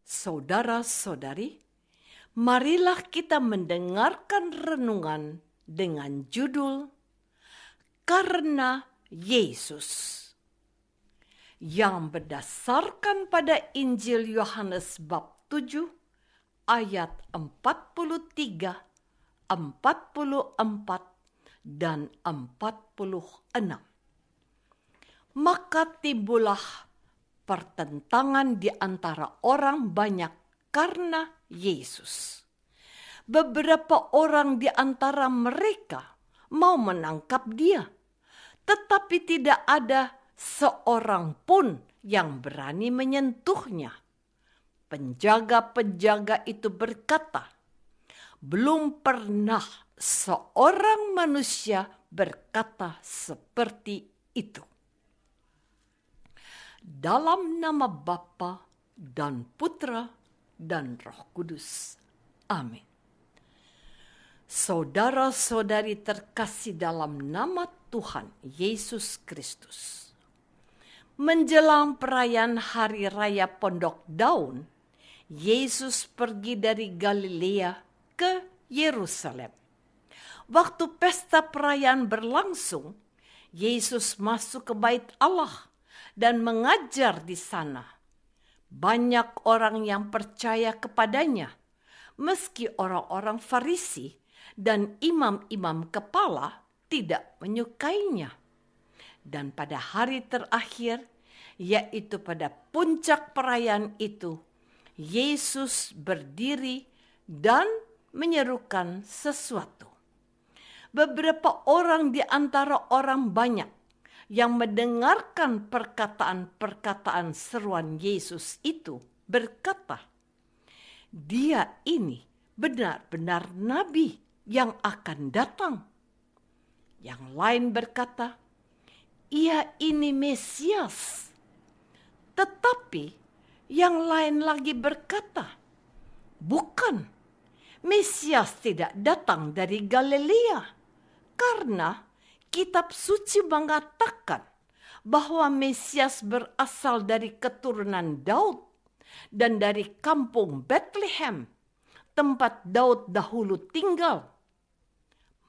Saudara-saudari, marilah kita mendengarkan renungan dengan judul Karena Yesus, yang berdasarkan pada Injil Yohanes bab 7 ayat 43, 44, dan 46. Maka timbullah pertentangan di antara orang banyak karena Yesus. Beberapa orang di antara mereka mau menangkap dia, tetapi tidak ada seorang pun yang berani menyentuhnya. Penjaga-penjaga itu berkata, belum pernah seorang manusia berkata seperti itu. Dalam nama Bapa dan Putra dan Roh Kudus. Amin. Saudara-saudari terkasih dalam nama Tuhan Yesus Kristus. Menjelang perayaan Hari Raya Pondok Daun, Yesus pergi dari Galilea ke Yerusalem. Waktu pesta perayaan berlangsung, Yesus masuk ke Bait Allah dan mengajar di sana. Banyak orang yang percaya kepadanya, meski orang-orang Farisi dan imam-imam kepala tidak menyukainya. Dan pada hari terakhir, yaitu pada puncak perayaan itu, Yesus berdiri dan menyerukan sesuatu. Beberapa orang di antara orang banyak yang mendengarkan perkataan-perkataan seruan Yesus itu berkata, "Dia ini benar-benar nabi yang akan datang." Yang lain berkata, "Ia ini Mesias." Tetapi yang lain lagi berkata, "Bukan, Mesias tidak datang dari Galilea, karena Kitab Suci mengatakan bahwa Mesias berasal dari keturunan Daud dan dari kampung Bethlehem, tempat Daud dahulu tinggal."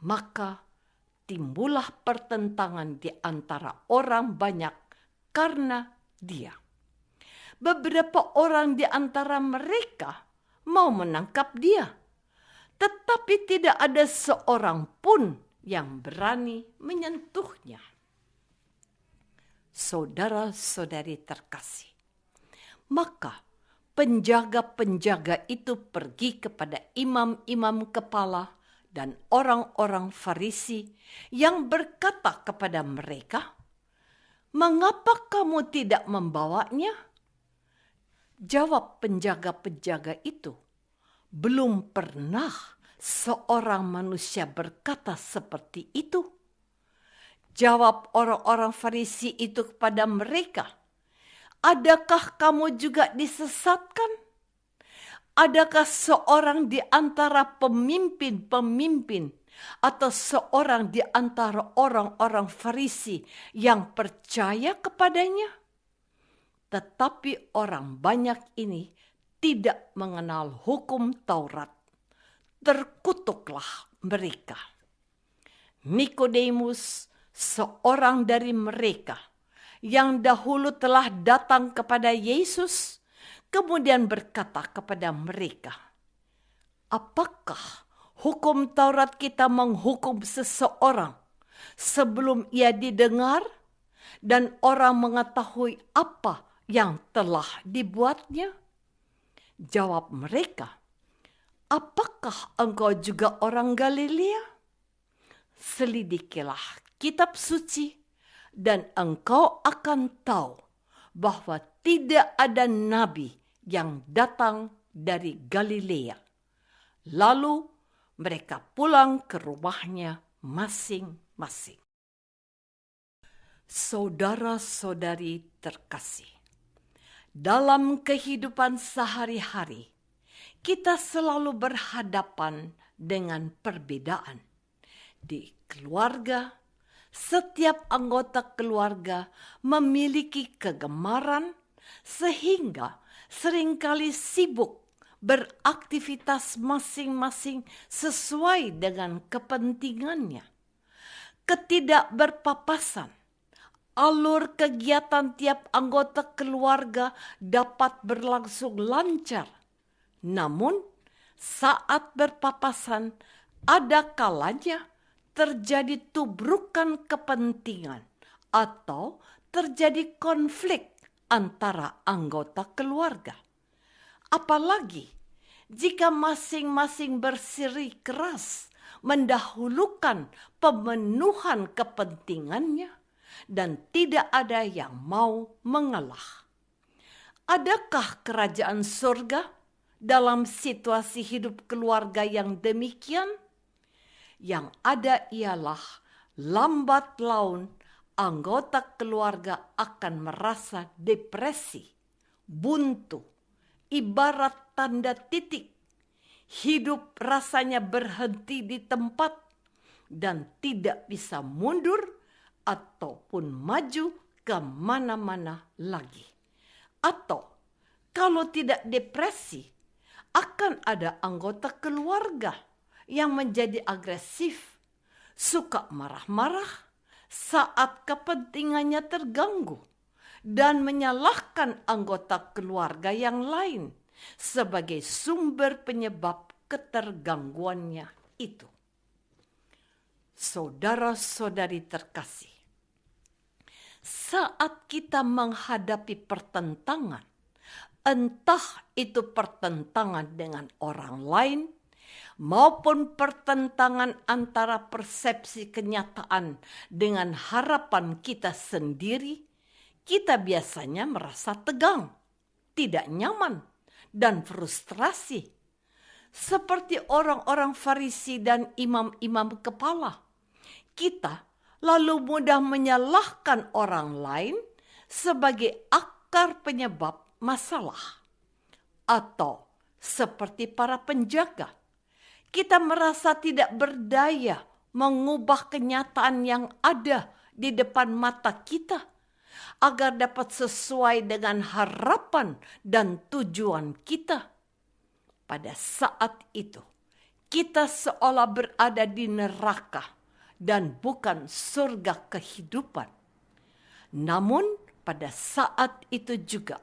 Maka timbullah pertentangan di antara orang banyak karena dia. Beberapa orang di antara mereka mau menangkap dia, tetapi tidak ada seorang pun yang berani menyentuhnya. Saudara-saudari terkasih, maka penjaga-penjaga itu pergi kepada imam-imam kepala dan orang-orang Farisi yang berkata kepada mereka, "Mengapa kamu tidak membawanya?" Jawab penjaga-penjaga itu, "Belum pernah seorang manusia berkata seperti itu." Jawab orang-orang Farisi itu kepada mereka, "Adakah kamu juga disesatkan? Adakah seorang di antara pemimpin-pemimpin atau seorang di antara orang-orang Farisi yang percaya kepadanya?" Tetapi orang banyak ini tidak mengenal hukum Taurat. Terkutuklah mereka. Nikodemus, seorang dari mereka yang dahulu telah datang kepada Yesus, kemudian berkata kepada mereka, "Apakah hukum Taurat kita menghukum seseorang sebelum ia didengar dan orang mengetahui apa yang telah dibuatnya?" Jawab mereka, "Apakah engkau juga orang Galilea? Selidikilah kitab suci dan engkau akan tahu bahwa tidak ada nabi yang datang dari Galilea." Lalu mereka pulang ke rumahnya masing-masing. Saudara-saudari terkasih, dalam kehidupan sehari-hari, kita selalu berhadapan dengan perbedaan. Di keluarga, setiap anggota keluarga memiliki kegemaran sehingga seringkali sibuk beraktivitas masing-masing sesuai dengan kepentingannya. Ketidakberpapasan alur kegiatan tiap anggota keluarga dapat berlangsung lancar. Namun, saat berpapasan, ada kalanya terjadi tubrukan kepentingan atau terjadi konflik antara anggota keluarga. Apalagi jika masing-masing bersikeras mendahulukan pemenuhan kepentingannya dan tidak ada yang mau mengalah. Adakah kerajaan surga dalam situasi hidup keluarga yang demikian? Yang ada ialah lambat laun anggota keluarga akan merasa depresi, buntu, ibarat tanda titik. Hidup rasanya berhenti di tempat dan tidak bisa mundur ataupun maju ke mana-mana lagi. Atau kalau tidak depresi, akan ada anggota keluarga yang menjadi agresif, suka marah-marah saat kepentingannya terganggu, dan menyalahkan anggota keluarga yang lain sebagai sumber penyebab ketergangguannya itu. Saudara-saudari terkasih, saat kita menghadapi pertentangan, entah itu pertentangan dengan orang lain maupun pertentangan antara persepsi kenyataan dengan harapan kita sendiri, kita biasanya merasa tegang, tidak nyaman, dan frustrasi. Seperti orang-orang Farisi dan imam-imam kepala, kita lalu mudah menyalahkan orang lain sebagai akar penyebab masalah. Atau seperti para penjaga, kita merasa tidak berdaya mengubah kenyataan yang ada di depan mata kita agar dapat sesuai dengan harapan dan tujuan kita. Pada saat itu, kita seolah berada di neraka dan bukan surga kehidupan. Namun pada saat itu juga,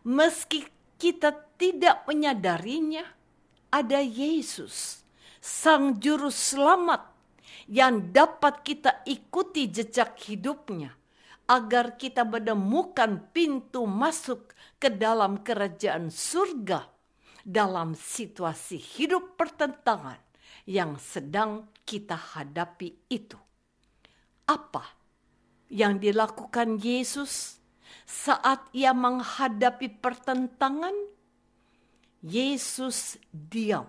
meski kita tidak menyadarinya, ada Yesus, Sang Juru Selamat, yang dapat kita ikuti jejak hidupnya, agar kita menemukan pintu masuk ke dalam kerajaan surga dalam situasi hidup pertentangan yang sedang kita hadapi itu. Apa yang dilakukan Yesus saat ia menghadapi pertentangan? Yesus diam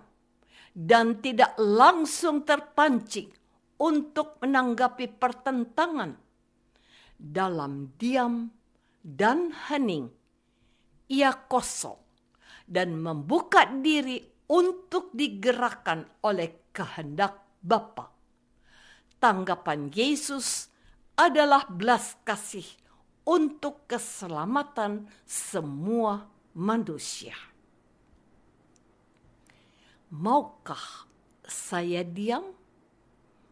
dan tidak langsung terpancing untuk menanggapi pertentangan. Dalam diam dan hening, ia kosong dan membuka diri untuk digerakkan oleh kehendak Bapa. Tanggapan Yesus adalah belas kasih untuk keselamatan semua manusia. Maukah saya diam,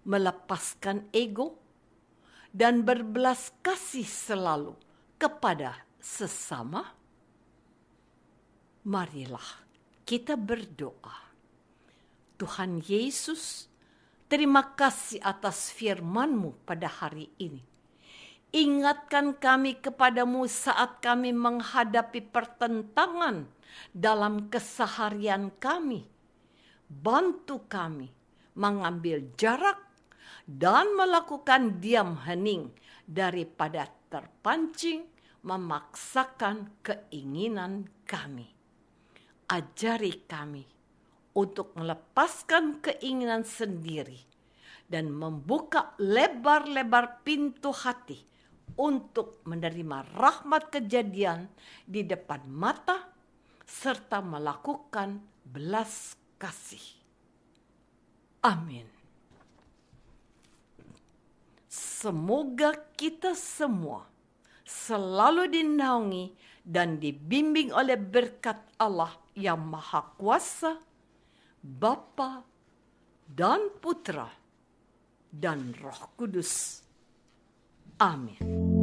melepaskan ego, dan berbelas kasih selalu kepada sesama? Marilah kita berdoa. Tuhan Yesus, terima kasih atas firman-Mu pada hari ini. Ingatkan kami kepadamu saat kami menghadapi pertentangan dalam keseharian kami. Bantu kami mengambil jarak dan melakukan diam hening daripada terpancing memaksakan keinginan kami. Ajari kami untuk melepaskan keinginan sendiri dan membuka lebar-lebar pintu hati untuk menerima rahmat kejadian di depan mata serta melakukan belas kasih. Amin. Semoga kita semua selalu dinaungi dan dibimbing oleh berkat Allah yang Maha Kuasa, Bapa dan Putra dan Roh Kudus. Amin.